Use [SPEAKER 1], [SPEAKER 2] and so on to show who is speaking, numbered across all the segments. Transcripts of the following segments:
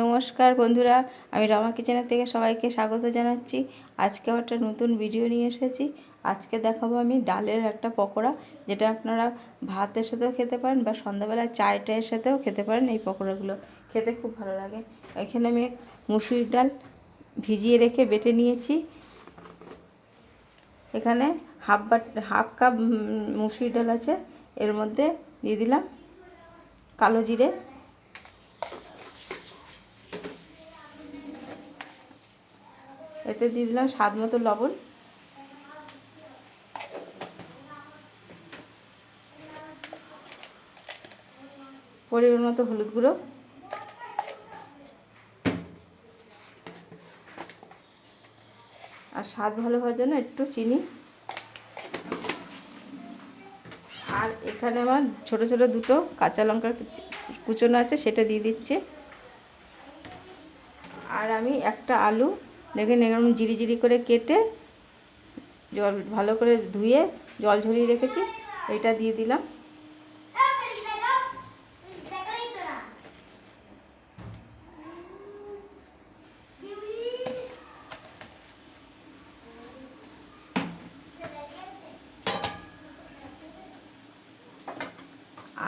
[SPEAKER 1] নমস্কার বন্ধুরা, আমি রমা কিচেনের থেকে সবাইকে স্বাগত জানাচ্ছি। আজকে একটা নতুন ভিডিও নিয়ে এসেছি। আজকে দেখাবো আমি ডালের একটা পকোড়া, যেটা আপনারা ভাতের সাথেও খেতে পারেন বা সন্ধ্যাবেলায় চায়ের সাথেও খেতে পারেন। এই পকোড়াগুলো খেতে খুব ভালো লাগে। এখানে আমি মুসুরির ডাল ভিজিয়ে রেখে বেটে নিয়েছি। এখানে হাফ কাপ মুসুরির ডাল আছে। এর মধ্যে দিয়ে দিলাম কালো জিরে, এতে দিয়ে দিলাম স্বাদ মতো লবণ, পরিমাণ মতো হলুদ গুঁড়ো, আর স্বাদ ভালো হওয়ার জন্য একটু চিনি। আর এখানে আমার ছোট ছোট দুটো কাঁচা লঙ্কা কুচোনো আছে, সেটা দিয়ে দিচ্ছি। আর আমি একটা আলু দেখে এরকম জিরি জিরি করে কেটে জল ভালো করে ধুয়ে জল ঝরিয়ে রেখেছি, এটা দিয়ে দিলাম।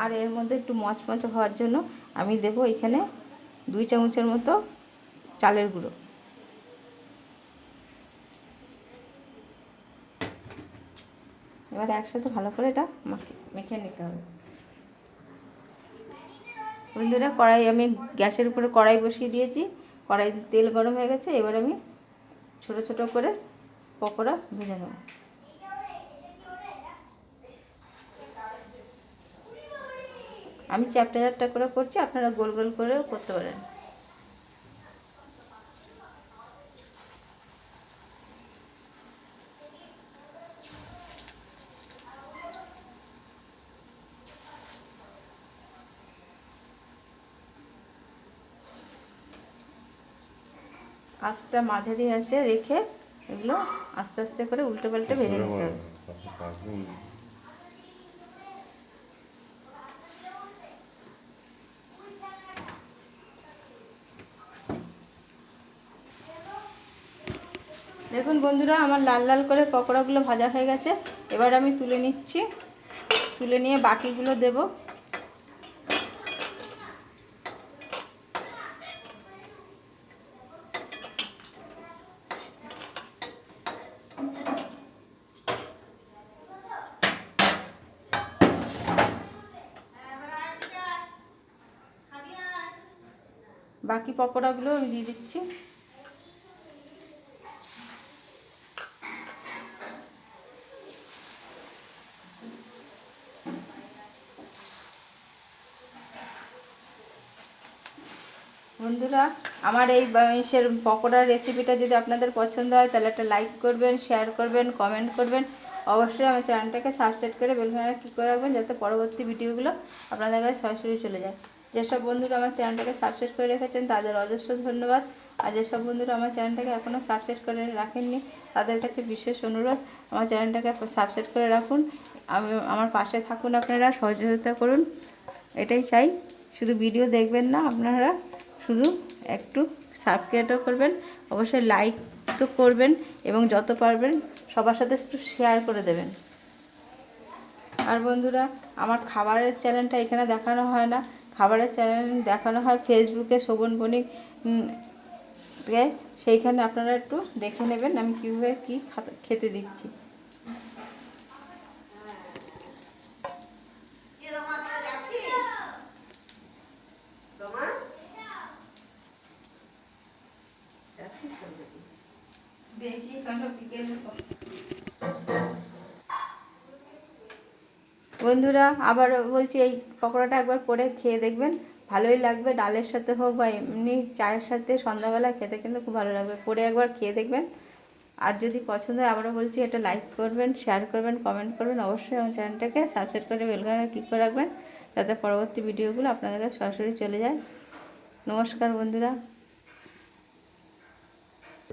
[SPEAKER 1] আর এর মধ্যে একটু মচমচ হওয়ার জন্য আমি দেবো এখানে 2 চামচের মতো চালের গুঁড়ো। এবার একসাথে ভালো করে এটা মেখে নিতে হবে। বন্ধুরা, আমি গ্যাসের উপরে কড়াই বসিয়ে দিয়েছি। কড়াইতে তেল গরম হয়ে গেছে। এবার আমি ছোট ছোট করে পকোড়া ভেজে নেব। আমি চ্যাপ্টা চ্যাপ্টা করে করছি, আপনারা গোল গোল করেও করতে পারেন। আঁচটা মাঝারি আঁচে রেখে এগুলো আস্তে আস্তে করে উল্টে পাল্টে ভেজে নিতে হবে। দেখুন বন্ধুরা, আমার লাল লাল করে পকোড়াগুলো ভাজা হয়ে গেছে। এবার আমি তুলে নিচ্ছি। তুলে নিয়ে বাকিগুলো দেব। বাকি পকোড়াগুলো আমি দিয়ে দিচ্ছি। বন্ধুরা, আমার এই পকোড়ার রেসিপিটা যদি আপনাদের পছন্দ হয় তাহলে একটা লাইক করবেন, শেয়ার করবেন, কমেন্ট করবেন। অবশ্যই আমার চ্যানেলটাকে সাবস্ক্রাইব করে বেল বাটনটা ক্লিক করে রাখবেন, যাতে পরবর্তী ভিডিওগুলো আপনাদের কাছে সরাসরি চলে যায়। যেসব বন্ধুরা আমার চ্যানেলটাকে সাবস্ক্রাইব করে রেখেছেন তাদের অজস্র ধন্যবাদ। আর যেসব বন্ধুরা আমার চ্যানেলটাকে এখনও সাবস্ক্রাইব করে রাখেননি তাদের কাছে বিশেষ অনুরোধ, আমার চ্যানেলটাকে সাবস্ক্রাইব করে রাখুন। আমার পাশে থাকুন, আপনারা সহযোগিতা করুন, এটাই চাই। শুধু ভিডিও দেখবেন না, আপনারা শুধু একটু সাবস্ক্রাইবও করবেন, অবশ্যই লাইক তো করবেন, এবং যত পারবেন সবার সাথে একটু শেয়ার করে দেবেন। আর বন্ধুরা, আমার খাবারের চ্যানেলটা এখানে দেখানো হয় না, খাবারের চ্যানেল দেখানো হয় ফেসবুকে শোভন বণিক, সেইখানে আপনারা একটু দেখে নেবেন আমি কীভাবে কী খেতে দিচ্ছি। বন্ধুরা, আবার বলছি, এই পকোড়াটা একবার করে খেয়ে দেখবেন, ভালোই লাগবে। ডালের সাথে হোক বা এমনি চায়ের সাথে সন্ধ্যাবেলা খেতে কিন্তু খুব ভালো লাগবে। করে একবার খেয়ে দেখবেন। আর যদি পছন্দ হয়, আবারও বলছি, এটা লাইক করবেন, শেয়ার করবেন, কমেন্ট করবেন। অবশ্যই আমার চ্যানেলটাকে সাবস্ক্রাইব করে বেল বাটনে ক্লিক করে রাখবেন, যাতে পরবর্তী ভিডিওগুলো আপনাদের কাছে সরাসরি চলে যায়। নমস্কার বন্ধুরা।